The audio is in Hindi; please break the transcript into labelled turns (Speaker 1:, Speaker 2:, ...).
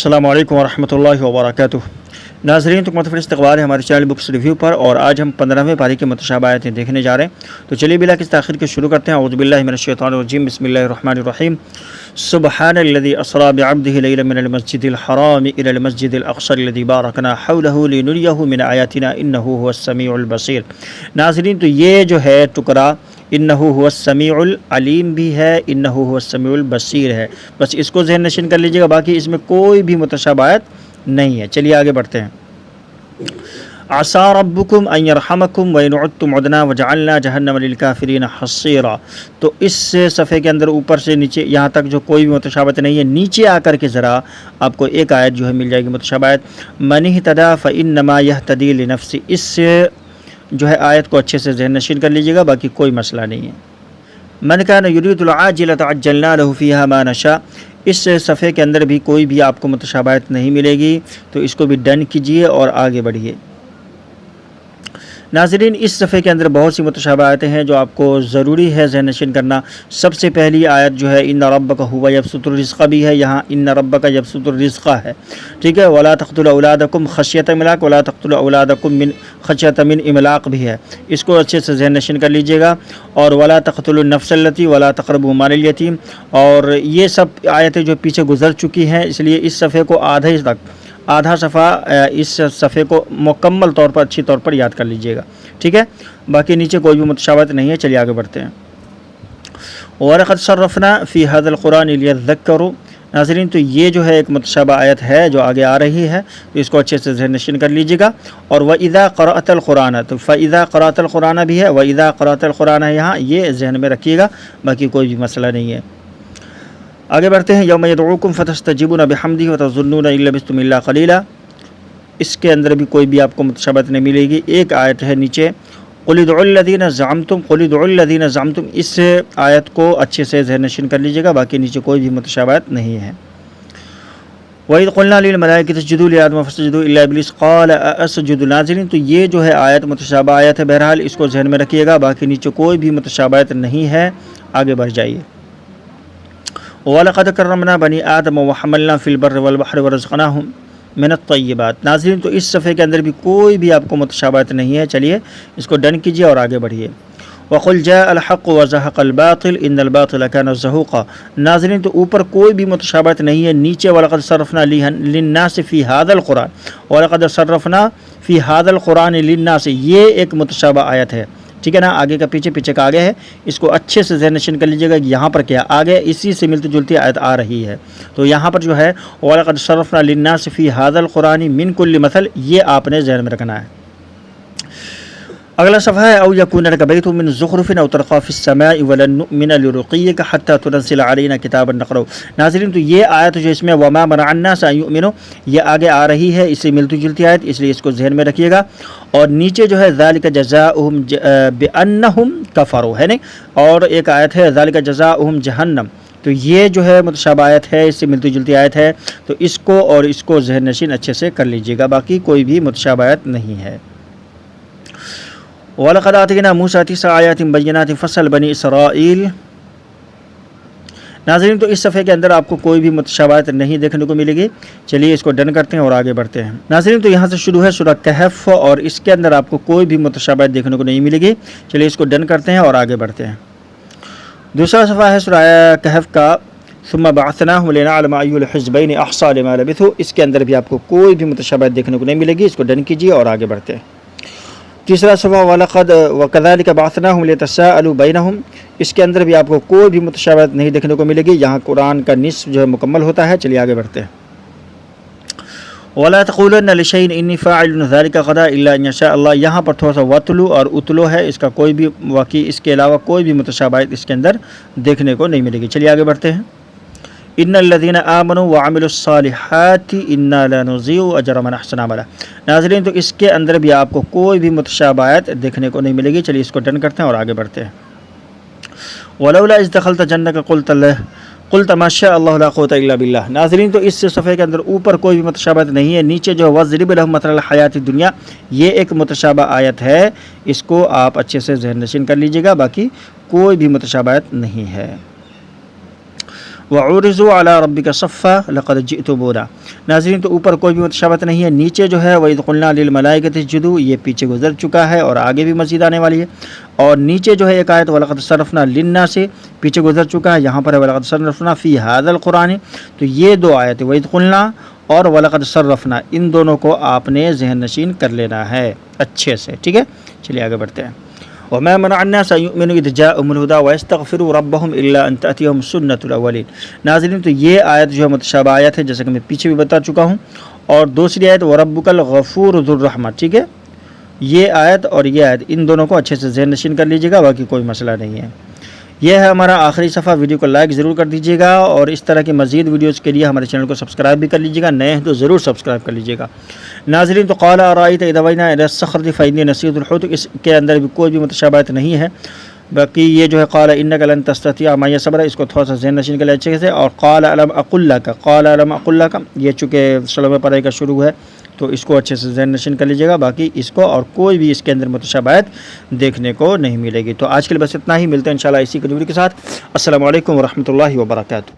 Speaker 1: अस्सलामु अलैकुम वरहमतुल्लाहि वबरकातुह। नाज़रीन, तो मतलब इस्तक़बाल है हमारे चैनल बुक्स रिव्यू पर, और आज हम 15वें पारी के मुतशाबह आयतें देखने जा रहे हैं। तो चलिए बिला किस ताख़ीर के शुरू करते हैं। औज़ु बिल्लाहि मिनश शैतानिर रजीम, बिस्मिल्लाहिर रहमानिर रहीम। सुब्हानल्लज़ी अस्रा बिअब्दिही लैलन मिनल मस्जिदिल हराम इलल मस्जिदिल अक़सल लज़ी बारकना हौलहु लिनुरियहु मिन आयातिना इन्नहु हुवस समीउल बसीर। नाज़रीन, तो ये जो है टुकड़ा इन्नहु हुवस समीउल अलीम भी है, इन्नहु हुवस समीउल बसीर है। बस इसको ज़हन नशीन कर लीजिएगा, बाकी इसमें कोई भी मुतशाबह आयत नहीं है। चलिए आगे बढ़ते हैं। आसा रब्बुकुम अन यरहमकुम व इन उद्तुम उदना वजअलना जहन्नम लिल काफिरीन हसीरा। तो इस सफ़े के अंदर ऊपर से नीचे यहाँ तक जो कोई भी मुतशाबहत नहीं है, नीचे आकर के ज़रा आपको एक आयत जो है मिल जाएगी मुतशाबह आयत, मन इहतदा फ़इन्नमा यहतदी लिनफ्सी। इससे जो है आयत को अच्छे से ज़हन नशीन कर लीजिएगा, बाकी कोई मसला नहीं है। मन कान युरीदुल आजिलत अज्जलना लहु फ़ीहा मा नशा। इस सफ़े के अंदर भी कोई भी आपको मुतशाबहत नहीं मिलेगी, तो इसको भी डन कीजिए और आगे बढ़िए। नाज़रीन, इस सफ़े के अंदर बहुत सी मुतशाबह आयतें हैं जो आपको ज़रूरी है ज़हन नशीन करना। सबसे पहली आयत जो है इन्ना रब्बका हुवा यबसुतुर रिज़्क़ भी है, यहाँ इन्ना रब्बका यबसुतुर रिज़्क़ है, ठीक है। वला तक़तुलू औलादकुम खश्यत इमलाक़, वला तक़तुलू औलादकुम मिन खश्यत मिन इमलाक़ भी है, इसको अच्छे से ज़हन नशीन कर लीजिएगा। और वला तक़तुलू नफ्सल्लती वला तक़रबू मालिल यतीम, और ये सब आयतें जो पीछे गुज़र चुकी हैं, इसलिए इस सफ़े को आधा सफ़ा इस सफ़े को मुकम्मल तौर पर अच्छी तौर पर याद कर लीजिएगा, ठीक है। बाकी नीचे कोई भी मुतशाबहत नहीं है। चलिए आगे बढ़ते हैं। वलक़द सर्रफ़ना फ़ी हाज़िल क़ुरान लियज़्ज़क्करू। नाज़रीन, तो ये जो है एक मुतशाबह आयत है जो आगे आ रही है, तो इसको अच्छे से ज़हन नशीन कर लीजिएगा। और वइज़ा क़रअतल क़ुरान, तो फ़इज़ा क़रअतल क़ुरान भी है, वइज़ा क़रअतल क़ुरान है, यहाँ ये ज़हन में रखिएगा, बाकी कोई भी मसला नहीं है। आगे बढ़ते हैं। यौम यदऊकुम फतस्तजीबूना बिहम्दिही व तज़ुन्नूना इन लबिस्तुम इल्ला क़लीला। इसके अंदर भी कोई भी आपको मुतशाबहत नहीं मिलेगी। एक आयत है नीचे क़ुल उदउल लज़ीना ज़अमतुम, क़ुल उदउल लज़ीना ज़अमतुम, इस आयत को अच्छे से ज़हन नशीन कर लीजिएगा, बाकी नीचे कोई भी मुतशाबहत नहीं है। वइज़ क़ुलना लिल मलाइकति इसजुदू लिआदम फसजदू इल्ला इब्लीस क़ाल असजुदु। नाज़रीन, तो ये जो है आयत मुतशाबह आयत है, बहरहाल इसको ज़हन में रखिएगा, बाकी नीचे कोई भी मुतशाबहत नहीं है। आगे बढ़ जाइए। वलक़द कररमना बनी आदम व हमलना फ़िल बर्रि वल बहरि व रज़क़नाहुम मिनत तय्यिबात। नाज़रीन, तो इस सफ़े के अंदर भी कोई भी आपको मुतशाबहत नहीं है। चलिए इसको डन कीजिए और आगे बढ़िए। वक़ुल जाअल हक़्क़ु व ज़हक़ल बातिल इन्नल बातिल कान ज़हूक़ा। नाज़रीन, तो ऊपर कोई भी मुतशाबहत नहीं है। नीचे वलक़द सर्रफ़ना लिन्नासि फ़ी हाज़ल क़ुरान, वलक़द सर्रफ़ना फ़ी हाज़ल क़ुरान लिन्नासि, ये एक मुतशाबह आयत है, ठीक है ना। आगे का पीछे, पीछे का आगे है, इसको अच्छे से ज़हन नशीन कर लीजिएगा। यहाँ पर क्या आगे इसी से मिलती जुलती आयत आ रही है, तो यहाँ पर जो है वलक़द सर्रफ़ना लिन्नासि फ़ी हाज़ल क़ुरान मिन कुल्लि मसल, ये आपने ज़हन में रखना है। अगला सफ़ा है औ यकून लक बैतुम मिन ज़ुख़रुफ़िन औ तरक़ा फ़िस समाई वलन नुअमिन लिरुक़िय्यिका हत्ता तुनज़्ज़िल अलैना किताबन नक़रअहु। नाज़रीन, तो ये आयत जो इसमें वमा मनअन्नास अन युमिनू, ये आगे आ रही है, इससे मिलती जुलती आयत, इसलिए इसको ज़हन में रखिएगा। और नीचे जो है ज़ालिका जज़ाउहुम बिअन्नहुम कफ़रू, है नहीं, और एक आयत है ज़ालिका जज़ाउहुम जहन्नम, तो ये जो है मुतशाबह आयत है, इससे मिलती जुलती आयत है, तो इसको और इसको ज़हन नशीन अच्छे से कर लीजिएगा, बाकी कोई भी मुतशाबह आयत नहीं है। वलक़द आतैना मूसा 9 आयातिन बय्यिनातिन फ़सल बनी इसराईल। नाज़रीन, तो इस सफ़े के अंदर आपको कोई भी मुतशाबहत नहीं देखने को मिलेगी। चलिए इसको डन करते हैं और आगे बढ़ते हैं। नाज़रीन, तो यहाँ से शुरू है सूरह कहफ़, और इसके अंदर आपको कोई भी मुतशाबहत देखने को नहीं मिलेगी। चलिए इसको डन करते हैं और आगे बढ़ते हैं। दूसरा सफ़ा है सूरह कहफ़ का, सुम्मा बअसनाहुम लिनअलम अय्युल हिज़्बैनि अहसा लिमा लबिथू। इसके अंदर भी आपको कोई भी मुतशाबहत देखने को नहीं मिलेगी। इसको डन कीजिए और आगे बढ़ते हैं। तीसरा सफ़ा वलक़द वकज़ालिका बअसनाहुम लियतसाअलू बैनहुम, इसके अंदर भी आपको कोई भी मुतशाबहत नहीं देखने को मिलेगी। यहाँ कुरान का निस्फ़ जो है मुकम्मल होता है। चलिए आगे बढ़ते हैं। वला तक़ूलन्ना लिशैइन इन्नी फ़ाइलुन ज़ालिका गदा इल्ला अन यशा अल्लाह, यहाँ पर थोड़ा सा वतलू और उतलो है, इसका कोई भी वाक़ई इसके अलावा कोई भी मुतशाबहत इसके अंदर देखने को नहीं मिलेगी। चलिए आगे बढ़ते हैं। इन्नल लज़ीना आमनू व अमिलुस्सालिहाति इन्ना ला नुज़ीउ अजरा मन अहसना अमला। नाज़रीन, तो इसके अंदर भी आपको कोई भी मुतशाबह आयत देखने को नहीं मिलेगी। चलिए इसको डन करते हैं और आगे बढ़ते हैं। वलौला इज़ दख़लता जन्नतका क़ुल्त मा शा अल्लाहु ला क़ुव्वता इल्ला बिल्लाह। नाज़रीन, तो इस सफ़े के अंदर ऊपर कोई भी मुतशाबहत नहीं है। नीचे जो वज़रिब लहुम मथलल हयाति दुनिया, ये एक मुतशाबह आयत है, इसको आप अच्छे से ज़हन नशीन कर लीजिएगा, बाकी कोई भी मुतशाबहत नहीं है। वउरिज़ु अला रब्बिका सफ़्फ़ा लक़द जिअ्तुमूना। नाज़रीन, तो ऊपर कोई भी मुतशाबहत नहीं है। नीचे जो है वइज़ क़ुलना लिल मलाइकति इसजुदू, ये पीछे गुजर चुका है और आगे भी मज़ीद आने वाली है। और नीचे जो है एक आयत वलक़द सरफ़ना लिन्नासि, पीछे गुजर चुका है, यहाँ पर है वलक़द सरफ़ना फ़ी हाज़ल क़ुरान। तो ये दो आयत वइज़ क़ुलना और वलक़द सरफ़ना, इन दोनों को आपने ज़हन नशीन कर लेना है अच्छे से। ठीक है, चलिए आगे बढ़ते हैं। वमा मनअ अन्नास अन युमिनू इज़ जाअहुमुल हुदा व यस्तग़फिरू रब्बहुम इल्ला अन तअतियहुम सुन्नतुल अव्वलीन। नाज़रीन, तो ये आयत जो है मुतशाबह आयत है, जैसे कि मैं पीछे भी बता चुका हूँ। और दूसरी आयत व रब्बुकल गफ़ूरु ज़ुर रहमा। ठीक है, ये आयत और ये आयत, इन दोनों को अच्छे से ज़हन नशीन कर लीजिएगा, बाकी कोई मसला नहीं है। यह है हमारा आखिरी सफ़ा। वीडियो को लाइक ज़रूर कर दीजिएगा और इस तरह की मज़ीद वीडियोज़ के लिए हमारे चैनल को सब्सक्राइब भी कर लीजिएगा। नए हैं तो ज़रूर सब्सक्राइब कर लीजिएगा। नाज़रीन, तो क़ाल अराअयत इज़ अवैना इला सख़्रति फ़इन्नी नसीतुल हुत, इसके अंदर भी कोई भी मुतशाबहत नहीं है। बाकी ये जो है क़ाल इन्नका लन तस्ततिअ मइय सबरा, इसको थोड़ा सा ज़हन नशीन कर लिया अच्छे से। और क़ाल अलम अक़ुल लका, ये चूँकि 16वें पारे का शुरू है तो इसको अच्छे से ज़हन नशीन कर लीजिएगा। बाकी इसको और कोई भी इसके अंदर मुतशाबहत देखने को नहीं मिलेगी। तो आज के लिए बस इतना ही, मिलते हैं इंशाअल्लाह इसी वीडियो के साथ। अस्सलामु अलैकुम व रहमतुल्लाहि व बरकातुहू।